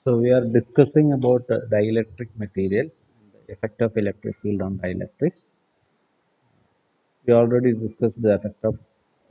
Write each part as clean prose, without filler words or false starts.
So we are discussing about dielectric materials and the effect of electric field on dielectrics. We already discussed the effect of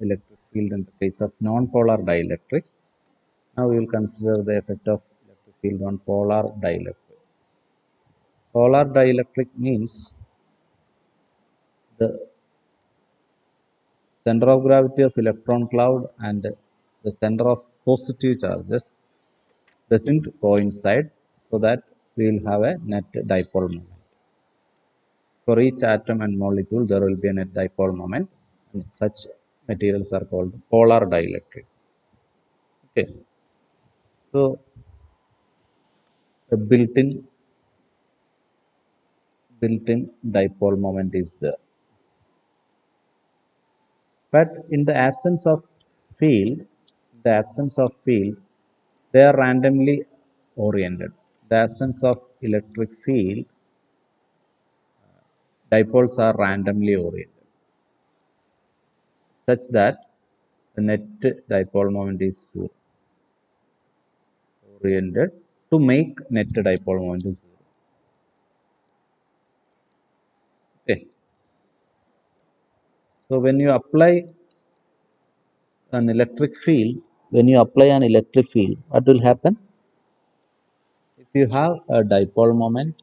electric field in the case of non-polar dielectrics. Now we will consider the effect of electric field on polar dielectrics. Polar dielectric means the center of gravity of electron cloud and the center of positive charges doesn't coincide, so that we will have a net dipole moment. For each atom and molecule, there will be a net dipole moment, and such materials are called polar dielectric. Okay, so a built-in dipole moment is there, but in the absence of field, they are randomly oriented. The absence of electric field, dipoles are randomly oriented, such that the net dipole moment is oriented to make net dipole moment is 0. Okay. So when you apply an electric field, what will happen? If you have a dipole moment,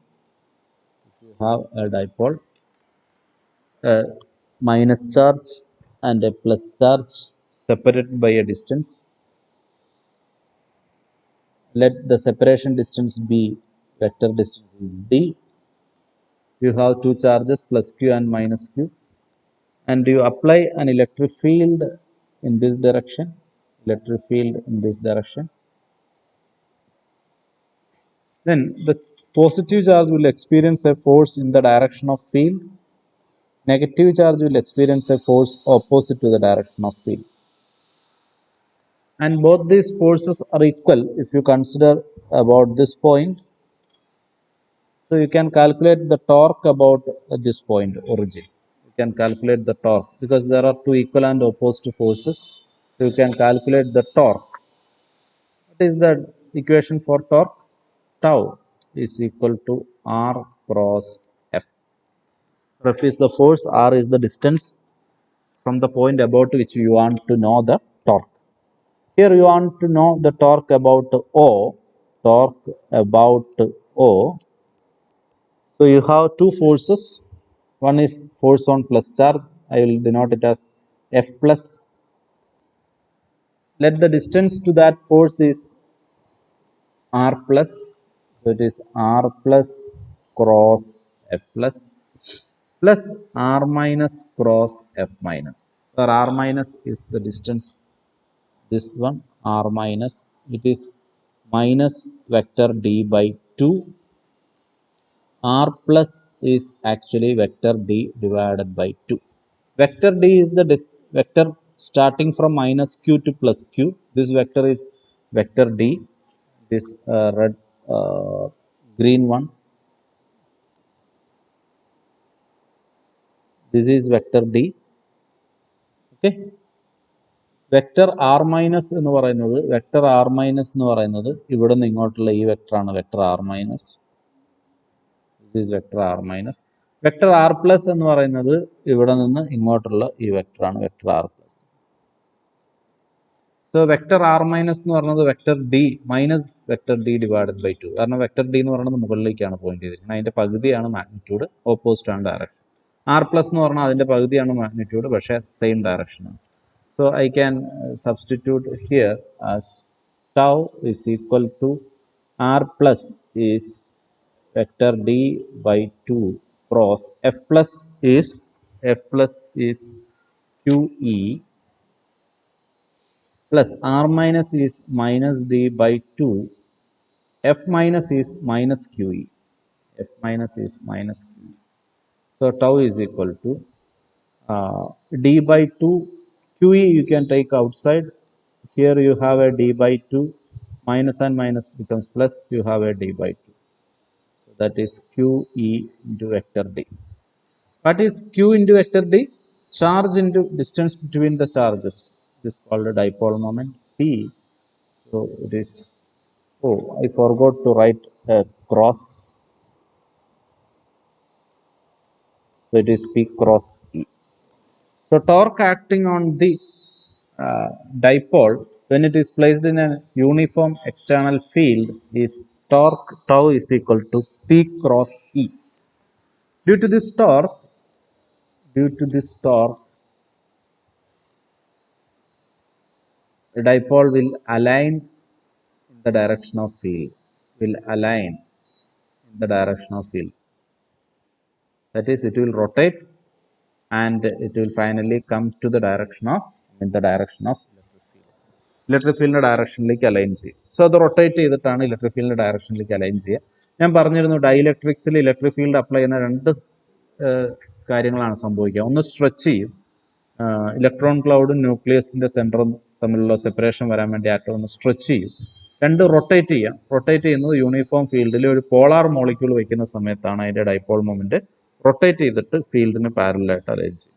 a minus charge and a plus charge separated by a distance, let the separation distance be vector distance is d. You have two charges plus q and minus q, and you apply an electric field in this direction, then the positive charge will experience a force in the direction of field, negative charge will experience a force opposite to the direction of field, and both these forces are equal if you consider about this point. So you can calculate the torque about this point origin. You can calculate the torque because there are two equal and opposed forces. So you can calculate the torque. What is the equation for torque? Tau is equal to R cross F. F is the force, R is the distance from the point about which you want to know the torque. Here you want to know the torque about O. So you have two forces. One is force on plus charge. I will denote it as F plus. Let the distance to that force is R plus. So it is R plus cross F plus R minus cross F minus. Where R minus is the distance, this one R minus, it is minus vector D by 2. R plus is actually vector D divided by 2. Vector D is the vector starting from minus q to plus q. This vector is vector D. This green one. This is vector D. Okay. Vector R minus എന്ന് പറയുന്നത് ഇവിടെ നിന്ന് ഇങ്ങോട്ടുള്ള ഈ വെക്ടറാണ് vector R minus. This is vector R minus. Vector R plus എന്ന് പറയുന്നത് ഇവിടെ നിന്ന് ഇങ്ങോട്ടുള്ള ഈ വെക്ടറാണ് vector R plus. So vector R minus എന്ന് പറയുന്നത് vector D minus vector D divided by 2. കാരണം vector D എന്ന് പറയുന്നത് മുകളിലേക്കാണ് പോയിന്റ് ചെയ്തിരിക്കുന്നത്. അതിന്റെ പകുതിയാണ് മാഗ്നിറ്റ്യൂഡ്, ഓപ്പോസിറ്റ് ആണ് ഡയറക്ഷൻ. R plus എന്ന് പറഞ്ഞാൽ അതിന്റെ പകുതിയാണ് മാഗ്നിറ്റ്യൂഡ്, പക്ഷേ സെയിം ഡയറക്ഷൻ ആണ്. So I can substitute here as tau is equal to R plus is vector D by 2 cross F plus is QE plus R minus is minus D by 2. F minus is minus QE. So tau is equal to D by 2. QE you can take outside. Here you have a D by 2. Minus and minus becomes plus. You have a D by 2. So that is QE into vector D. What is Q into vector D? Charge into distance between the charges. This is called a dipole moment P. So it is Oh, I forgot to write cross. So it is P cross E. So torque acting on the dipole when it is placed in a uniform external field is torque tau is equal to P cross E. Due to this torque, the dipole will align in the direction of field. Will align in the direction of field. That is, it will rotate and it will finally come to the direction of electric ഫീൽഡിന്റെ ഡയറക്ഷനിലേക്ക് align ചെയ്യും. So അത് rotate ചെയ്തിട്ടാണ് electric ഫീൽഡിന്റെ ഡയറക്ഷനിലേക്ക് align ചെയ്യുക. ഞാൻ പറഞ്ഞിരുന്നു ഡൈഇലക്ട്രിക്സിൽ electric field apply ചെയ്യുന്ന രണ്ട് കാര്യങ്ങളാണ് സംഭവിക്കുക. ഒന്ന് സ്ട്രെച്ച് ചെയ്യും, ഇലക്ട്രോൺ ക്ലൗഡും ന്യൂക്ലിയസിന്റെ സെന്ററും തമ്മിലുള്ള സെപ്പറേഷൻ വരാൻ വേണ്ടി ആറ്റം ഒന്ന് സ്ട്രെച്ച് ചെയ്യും. രണ്ട് റൊട്ടേറ്റ് ചെയ്യാം. റൊട്ടേറ്റ് ചെയ്യുന്നത് യൂണിഫോം ഫീൽഡിൽ ഒരു പോളാർ മോളിക്യൂൾ വയ്ക്കുന്ന സമയത്താണ് അതിന്റെ ഡൈപോൾ മൊമെന്റ് റൊട്ടേറ്റ് ചെയ്തിട്ട് ഫീൽഡിന് പാരലായിട്ട് അലൈൻ ചെയ്യും.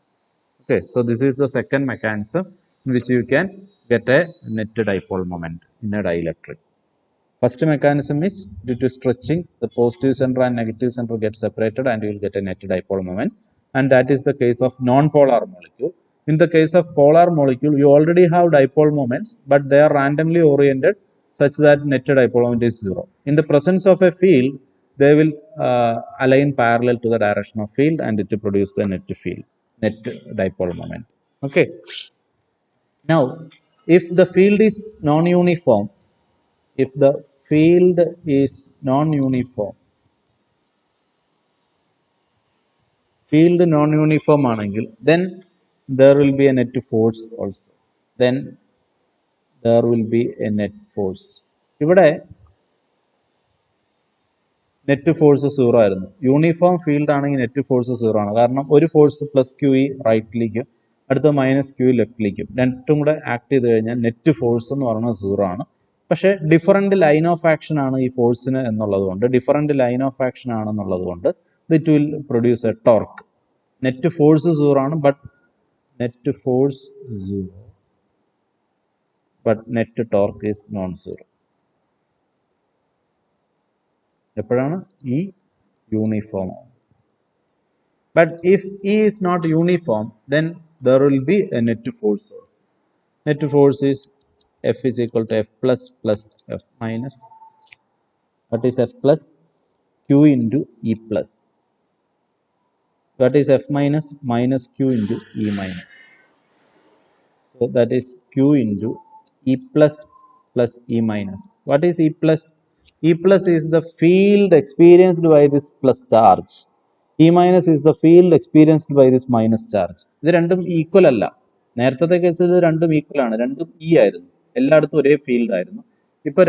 Okay, so this is the second mechanism in which you can get a net dipole moment in a dielectric. First mechanism is due to stretching, the positive center and negative center get separated and you will get a net dipole moment, and that is the case of non-polar molecule. In the case of polar molecule, you already have dipole moments, but they are randomly oriented such that net dipole moment is zero. In the presence of a field, they will align parallel to the direction of field and it will produce a net dipole moment. Okay. Now, if the field is non-uniform, if the field is non-uniform, ആണെങ്കിൽ then there will be a net force also. Then there will be a net force. ഇവിടെ net force zero ആയിരുന്നു. Uniform field ആണെങ്കിൽ net force zero ആണ്. കാരണം ഒരു force plus Q E റൈറ്റിലേക്കും അടുത്ത minus Q ലെഫ്റ്റിലേക്കും രണ്ടും കൂടെ ആക്ട് ചെയ്ത് കഴിഞ്ഞാൽ നെറ്റ് ഫോഴ്സ് എന്ന് പറയുന്നത് സീറോ ആണ്. പക്ഷേ ഡിഫറൻറ്റ് ലൈൻ ഓഫ് ആക്ഷൻ ആണ് ഈ ഫോഴ്സിന് എന്നുള്ളത് കൊണ്ട്, ഡിഫറൻറ്റ് ലൈൻ ഓഫ് ആക്ഷൻ ആണെന്നുള്ളത് കൊണ്ട് it will produce a torque. Net force zero ആണ്, but net force zero but net torque is non zero. എപ്പോഴാണ് ഈ uniform. But if E is not uniform, then there will be a net force also. Net force is F is equal to F plus F minus. What is F plus? Q into E plus. What is F minus? Minus Q into E minus. So that is Q into E plus E minus. What is E plus? E plus is the field experienced by this plus charge. E minus is the field experienced by this minus charge. ഇത് രണ്ടും equal അല്ല. നേരത്തെ കേസിൽ ഇത് രണ്ടും equal ആണ്. രണ്ടും E ആയിരുന്നു, എല്ലായിടത്തും ഒരേ ഫീൽഡ് ആയിരുന്നു. ഇപ്പൊ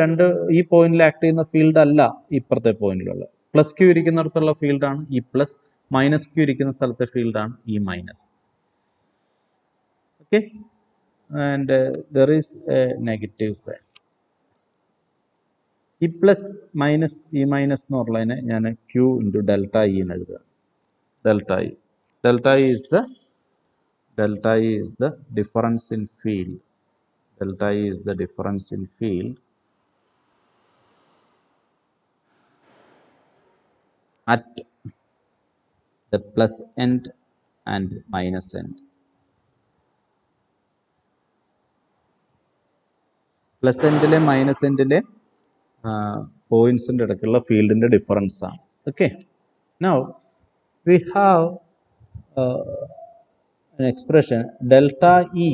ഈ പോയിന്റിൽ ആക്ട് ചെയ്യുന്ന ഫീൽഡ് അല്ല ഇപ്പുറത്തെ പോയിന്റിലുള്ള. പ്ലസ് ക്യൂ ഇരിക്കുന്നിടത്തുള്ള ഫീൽഡാണ് ഇ പ്ലസ്, മൈനസ് ക്യൂ ഇരിക്കുന്ന സ്ഥലത്തെ ഫീൽഡാണ് E minus. Okay, and there is a negative side. E plus minus E minus എന്ന് പറഞ്ഞതിനെ ഞാൻ ക്യൂ ഇൻറ്റു ഡെൽറ്റ ഇ എന്ന് എഴുതുക. Delta E, delta E is the difference in field. Delta E is the difference in field at the plus end and minus end. Plus എൻഡിലെ minus എൻഡിലെ പോയിന്റ്സിന്റെ ഇടയ്ക്കുള്ള ഫീൽഡിന്റെ ഡിഫറൻസ് ആണ്. Okay, now we have an expression delta E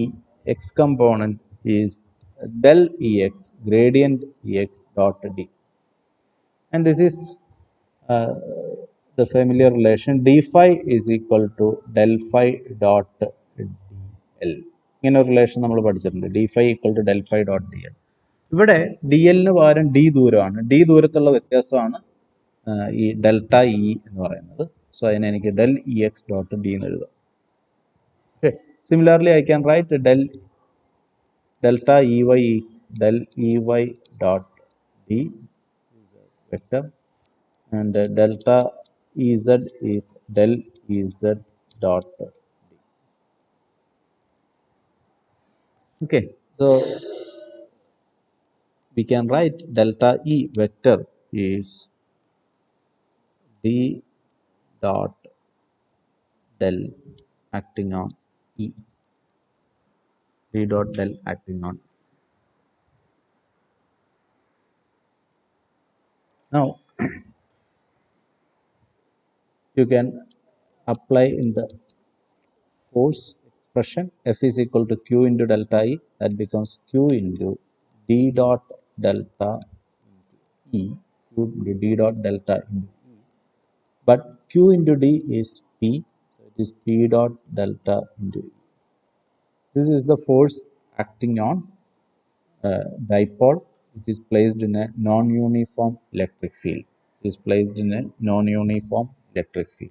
x component is del Ex gradient Ex dot D, and this is the familiar relation d phi is equal to del phi dot dl. ഇങ്ങനെ ഒരു relation നമ്മൾ പഠിച്ചിട്ടുണ്ട്, d phi equal to del phi dot d l. ഇവിടെ d എല്ലിന് പകരം D ദൂരമാണ്, D ദൂരത്തുള്ള വ്യത്യാസമാണ് ഈ ഡെൽറ്റ ഇ എന്ന് പറയുന്നത്. സോ അതിനെ എനിക്ക് del E X dot D എന്ന് എഴുതാം. Okay. Similarly, I can write delta Ey is del Ey dot d vector, and delta Ez is del Ez dot d. Okay, so we can write delta E vector is D dot del acting on E. D dot del acting on. Now you can apply in the force expression F is equal to Q into delta E, that becomes Q into D dot delta E, Q into D dot delta into E, but Q into D is P, so it is P dot delta into E. This is the force acting on dipole, which is placed in a non-uniform electric field. It is placed in a non-uniform electric field.